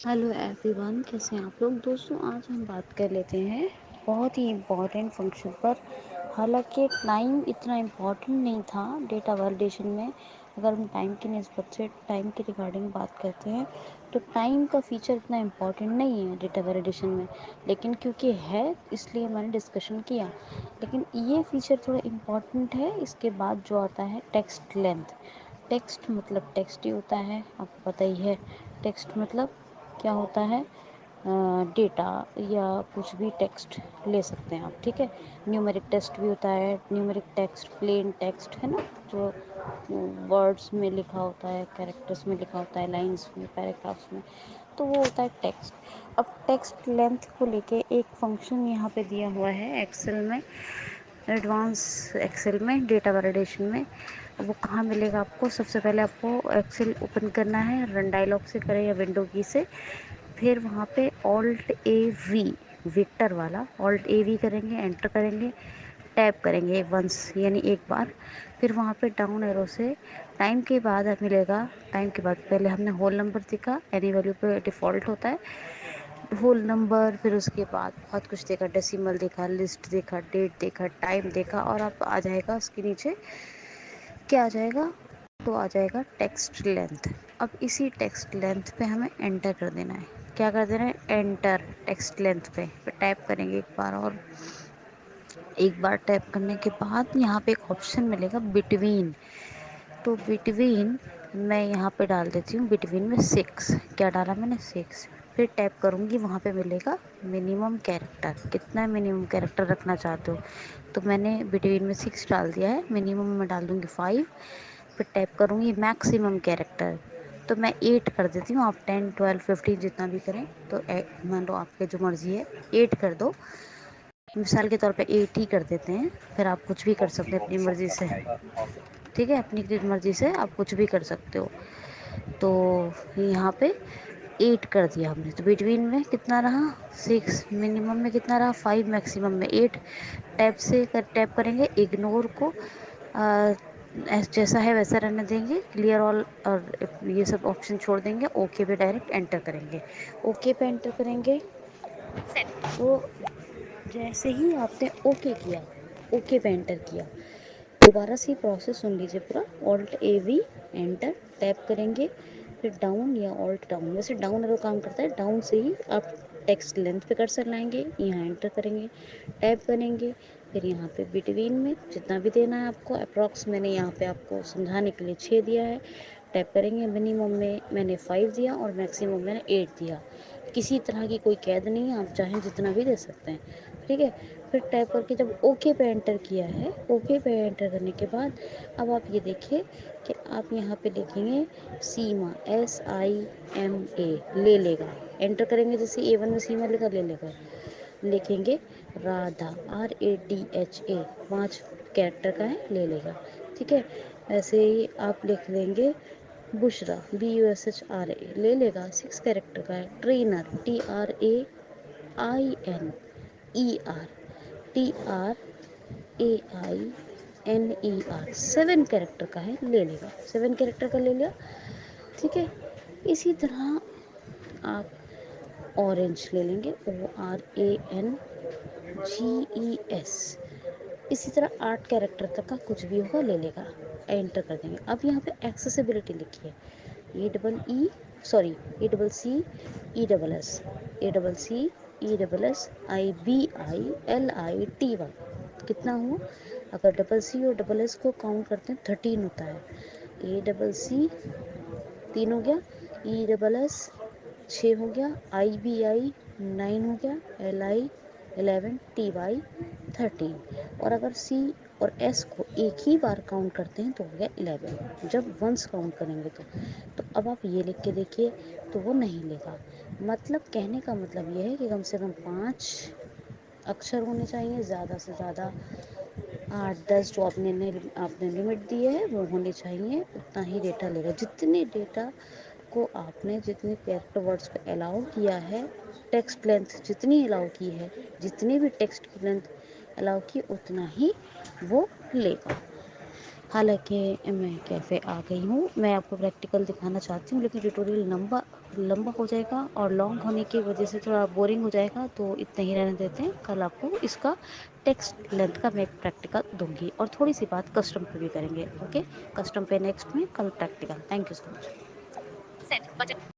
Hello everyone, कैसे हैं आप लोग। दोस्तों, आज हम बात कर लेते हैं बहुत ही इम्पॉर्टेंट फंक्शन पर। हालांकि टाइम इतना इम्पॉर्टेंट नहीं था डेटा वैलिडेशन में। अगर हम टाइम की निस्बत से टाइम के रिगार्डिंग बात करते हैं तो टाइम का फीचर इतना इम्पॉर्टेंट नहीं है डेटा वैलिडेशन में, लेकिन क्योंकि है इसलिए मैंने डिस्कशन किया। लेकिन ये फीचर थोड़ा इम्पॉर्टेंट है। इसके बाद जो आता है टेक्स्ट लेंथ। टेक्स्ट मतलब टेक्स्ट ही होता है, आपको पता ही है। टेक्स्ट मतलब क्या होता है, डेटा या कुछ भी टेक्स्ट ले सकते हैं आप, ठीक है। न्यूमेरिक टेक्स्ट भी होता है, न्यूमेरिक टेक्स्ट, प्लेन टेक्स्ट है ना, जो वर्ड्स में लिखा होता है, कैरेक्टर्स में लिखा होता है, लाइंस में, पैराग्राफ्स में, तो वो होता है टेक्स्ट। अब टेक्स्ट लेंथ को लेके एक फंक्शन यहाँ पे दिया हुआ है एक्सेल में, एडवांस एक्सेल में, डेटा वैलिडेशन में। वो कहाँ मिलेगा आपको? सबसे पहले आपको एक्सेल ओपन करना है, रन डायलॉग से करें या विंडो की से। फिर वहाँ पे ऑल्ट ए वी, विक्टर वाला ऑल्ट ए वी करेंगे, एंटर करेंगे, टैप करेंगे वंस यानी एक बार। फिर वहाँ पे डाउन एरो से टाइम के बाद मिलेगा। टाइम के बाद पहले हमने होल नंबर देखा, एनी वैल्यू पे डिफ़ॉल्ट होता है होल नंबर। फिर उसके बाद बहुत कुछ देखा, डेसिमल देखा, लिस्ट देखा, डेट देखा, टाइम देखा, और अब आ जाएगा उसके नीचे क्या आ जाएगा, तो आ जाएगा टेक्स्ट लेंथ। अब इसी टेक्स्ट लेंथ पे हमें एंटर कर देना है। क्या कर देना है? एंटर। टेक्स्ट लेंथ पे फिर टाइप करेंगे एक बार, और एक बार टाइप करने के बाद यहाँ पे एक ऑप्शन मिलेगा बिटवीन। तो बिटवीन मैं यहाँ पे डाल देती हूँ, बिटवीन में 6। क्या डाला मैंने? 6। फिर टाइप करूँगी, वहाँ पे मिलेगा मिनिमम कैरेक्टर। कितना मिनिमम कैरेक्टर रखना चाहते हो? तो मैंने बिटवीन में 6 डाल दिया है, मिनिमम में डाल दूँगी 5। फिर टाइप करूँगी मैक्सिमम कैरेक्टर, तो मैं 8 कर देती हूँ। आप 10, 12, 15 जितना भी करें, तो मान लो आपके जो मर्ज़ी है 8 कर दो। मिसाल के तौर पे 8 ही कर देते हैं, फिर आप कुछ भी कर सकते हैं अपनी मर्ज़ी से, ठीक है। अपनी मर्ज़ी से आप कुछ भी कर सकते हो। तो यहाँ पे 8 कर दिया हमने, तो बिटवीन में कितना रहा? 6। मिनिमम में कितना रहा? 5। मैक्सिमम में 8। टैप से टैप करेंगे, इग्नोर को जैसा है वैसा रहने देंगे, क्लियर ऑल और ये सब ऑप्शन छोड़ देंगे। ओके पे डायरेक्ट एंटर करेंगे। ओके पे एंटर करेंगे तो जैसे ही आपने ओके किया, ओके पे एंटर किया, दोबारा से प्रोसेस सुन लीजिए पूरा। Alt A V, enter, tap करेंगे, फिर डाउन या ऑल्ट डाउन, वैसे डाउन एरो काम करता है, डाउन से ही आप टेक्स्ट लेंथ पे कर्सर लाएंगे, यहाँ एंटर करेंगे, टैप करेंगे। फिर यहाँ पे बिटवीन में जितना भी देना है आपको, अप्रॉक्स मैंने यहाँ पे आपको समझाने के लिए 6 दिया है। टैप करेंगे, मिनिमम में मैंने 5 दिया और मैक्सिमम मैंने 8 दिया। किसी तरह की कोई कैद नहीं है, आप चाहें जितना भी दे सकते हैं, ठीक है। फिर टाइप करके जब ओके पे एंटर किया है, ओके पे एंटर करने के बाद अब आप ये देखिए कि आप यहाँ पे लिखेंगे सीमा, SIMA, ले लेगा। एंटर करेंगे, जैसे A1 में सीमा लिखा, ले लेगा। लिखेंगे राधा, RADHA, 5 कैरेक्टर का है, ले लेगा, ठीक है। ऐसे ही आप लिख लेंगे बुशरा, BUSHRA, ले लेगा, 6 कैरेक्टर का है। ट्रेनर, TRAINER, TRAINER, 7 कैरेक्टर का है, ले लेगा। 7 कैरेक्टर का ले लिया, ठीक है। इसी तरह आप ऑरेंज ले लेंगे, ORANGES। इसी तरह 8 कैरेक्टर तक का कुछ भी होगा, ले लेगा, एंटर कर देंगे। अब यहाँ पे एक्सेसिबिलिटी लिखिए, A double E sorry A double C E double S, A double C E double S IBILITY। कितना हुआ? अगर डबल सी और डबल एस को काउंट करते हैं 13 होता है। ए डबल सी 3 हो गया, ई डबल एस 6 हो गया, IBI 9 हो गया, LI 11, TY 13। और अगर C और S को एक ही बार काउंट करते हैं तो हो गया 11, जब वंस काउंट करेंगे तो अब आप ये लिख के देखिए, तो वो नहीं लेगा। मतलब कहने का मतलब ये है कि कम से कम 5 अक्षर होने चाहिए, ज़्यादा से ज़्यादा 8-10 जो आपने लिमिट दी है वो होने चाहिए, उतना ही डेटा लेगा। जितने डेटा को आपने, जितने कैरेक्टर वर्ड्स को अलाउ किया है, टेक्स्ट लेंथ जितनी अलाउ की है, जितनी भी टेक्स्ट की लेंथ अलाउ की, उतना ही वो लेगा। हालाँकि मैं कैफ़े आ गई हूँ, मैं आपको प्रैक्टिकल दिखाना चाहती हूँ, लेकिन ट्यूटोरियल लंबा लंबा हो जाएगा और लॉन्ग होने की वजह से थोड़ा बोरिंग हो जाएगा, तो इतना ही रहने देते हैं। कल आपको इसका टेक्स्ट लेंथ का मैं एक प्रैक्टिकल दूँगी और थोड़ी-सी बात कस्टम पे भी करेंगे, ओके? कस्टम पे नेक्स्ट में, कल practical. Thank you so much.